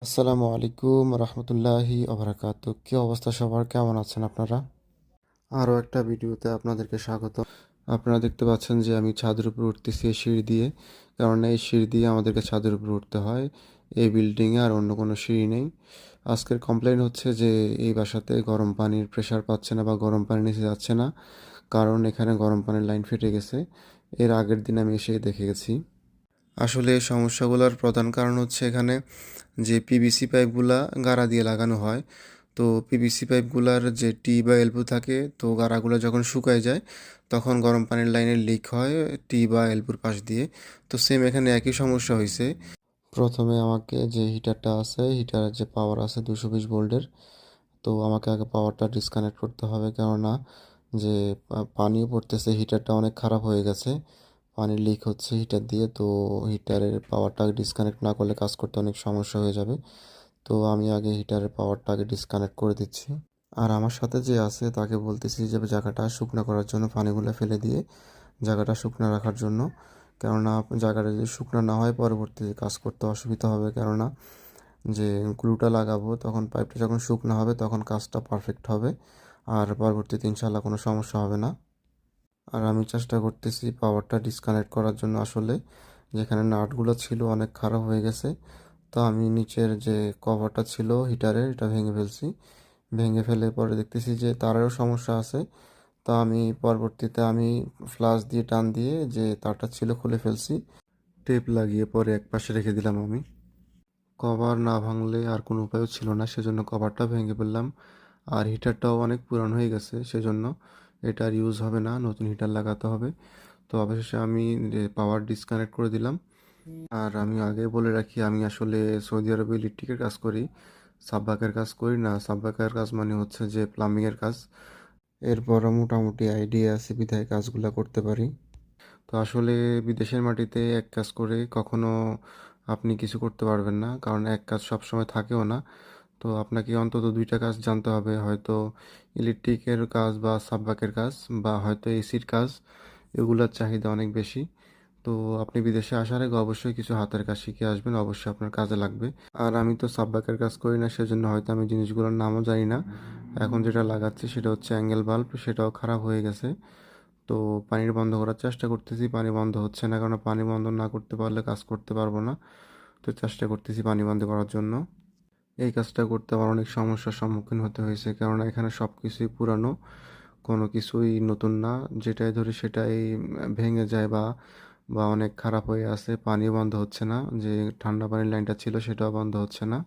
আসসালামু আলাইকুম রহমতুল্লাহি ওবরাকাতু। কি অবস্থা সবার, কেমন আছেন আপনারা? আরও একটা ভিডিওতে আপনাদেরকে স্বাগত। আপনারা দেখতে পাচ্ছেন যে আমি ছাদের উপর উঠতেছি এই সিঁড়ি দিয়ে, কারণ এই সিঁড়ি দিয়ে আমাদেরকে ছাদের উপর উঠতে হয়। এই বিল্ডিংয়ে আর অন্য কোনো সিঁড়ি নেই। আজকের কমপ্লেন হচ্ছে যে এই বাসাতে গরম পানির প্রেসার পাচ্ছে না বা গরম পানি নিচে যাচ্ছে না, কারণ এখানে গরম পানির লাইন ফেটে গেছে। এর আগের দিন আমি এসে দেখে গেছি। আসলে এই সমস্যাগুলোর প্রধান কারণ হচ্ছে এখানে যে পিভিসি পাইপগুলা গাড়া দিয়ে লাগানো হয়। তো পিভিসি পাইপগুলার যে টি বা এলবো থাকে, তো গাড়াগুলো যখন শুকায় যায় তখন গরম পানির লাইনে লিক হয় টি বা এলবোর পাশ দিয়ে। তো সেম এখানে একই সমস্যা হয়েছে। প্রথমে আমাকে যে হিটারটা আছে, হিটারের যে পাওয়ার আছে 220 ভোল্টের, তো আমাকে আগে পাওয়ারটা ডিসকানেক্ট করতে হবে, কেননা যে পানিও পড়তেছে, হিটারটা অনেক খারাপ হয়ে গেছে, পানি লিক হচ্ছে হিটার দিয়ে। তো হিটারের পাওয়ারটা ডিসকানেক্ট না করলে কাজ করতে অনেক সমস্যা হয়ে যাবে। তো আমি আগে হিটারের পাওয়ারটা আগে ডিসকানেক্ট করে দিচ্ছি। আর আমার সাথে যে আছে তাকে বলতেছি যে জায়গাটা শুকনো করার জন্য পানিগুলো ফেলে দিয়ে জায়গাটা শুকনো রাখার জন্য, কেননা জায়গাটা যদি শুকনো না হয় পরবর্তীতে কাজ করতে অসুবিধা হবে। কেননা যে গ্লুটা লাগাবো তখন পাইপটা যখন শুকনো হবে তখন কাজটা পারফেক্ট হবে, আর পরবর্তীতে ইনশাল্লাহ কোনো সমস্যা হবে না। আর আমি চেষ্টা করতেছি পাওয়ারটা ডিসকানেক্ট করার জন্য। আসলে যেখানে নাটগুলো ছিল অনেক খারাপ হয়ে গেছে, তো আমি নিচের যে কভারটা ছিল হিটারের এটা ভেঙে ফেলছি। ভেঙে ফেলে পরে দেখতেছি যে তারেরও সমস্যা আছে। তো আমি পরবর্তীতে ফ্লাশ দিয়ে টান দিয়ে যে তারটা ছিল খুলে ফেলছি, টেপ লাগিয়ে পরে এক পাশে রেখে দিলাম আমি। কভার না ভাঙলে আর কোনো উপায়ও ছিল না, সেজন্য কভারটা ভেঙে ফেললাম। আর হিটারটাও অনেক পুরানো হয়ে গেছে, সেজন্য এটা আর ইউজ হবে না, নতুন হিটার লাগাতে হবে। তো অবশেষে আমি পাওয়ার ডিসকানেক্ট করে দিলাম। আর আমি আগে বলে রাখি, আমি আসলে সৌদি আরবে ইলেকট্রিকের কাজ করি, সাববাকের কাজ করি না। সাববাকের কাজ মানে হচ্ছে যে প্লাম্বিংয়ের কাজ। এরপরও মোটামুটি আইডিয়া আছে বিধায় কাজগুলো করতে পারি। তো আসলে বিদেশের মাটিতে এক কাজ করে কখনো আপনি কিছু করতে পারবেন না, কারণ এক কাজ সবসময় থাকেও না। তো আপনাকে অন্তত দুইটা কাজ জানতে হবে, হয়তো ইলেকট্রিকের কাজ বা সাববাকের কাজ, বা হয়তো এসির কাজ। এগুলোর চাহিদা অনেক বেশি। তো আপনি বিদেশে আসার আগে অবশ্যই কিছু হাতের কাজ শিখে আসবেন, অবশ্যই আপনার কাজে লাগবে। আর আমি তো সাববাকের কাজ করি না, সেজন্য হয়তো আমি জিনিসগুলোর নামও জানি না। এখন যেটা লাগাচ্ছি সেটা হচ্ছে অ্যাঙ্গেল বাল্ব, সেটাও খারাপ হয়ে গেছে। তো পানির বন্ধ করার চেষ্টা করতেছি, পানি বন্ধ হচ্ছে না, কারণ পানি বন্ধ না করতে পারলে কাজ করতে পারবো না। তো চেষ্টা করতেছি পানি বন্ধ করার জন্য। এই কাজটা করতে আমার অনেক সমস্যার সম্মুখীন হতে হয়েছে, কেননা এখানে সব কিছুই পুরানো, কোনো কিছুই নতুন না। যেটাই ধরি সেটাই ভেঙে যায় বা বা অনেক খারাপ হয়ে আছে। পানি বন্ধ হচ্ছে না, যে ঠান্ডা পানির লাইনটা ছিল সেটাও বন্ধ হচ্ছে না।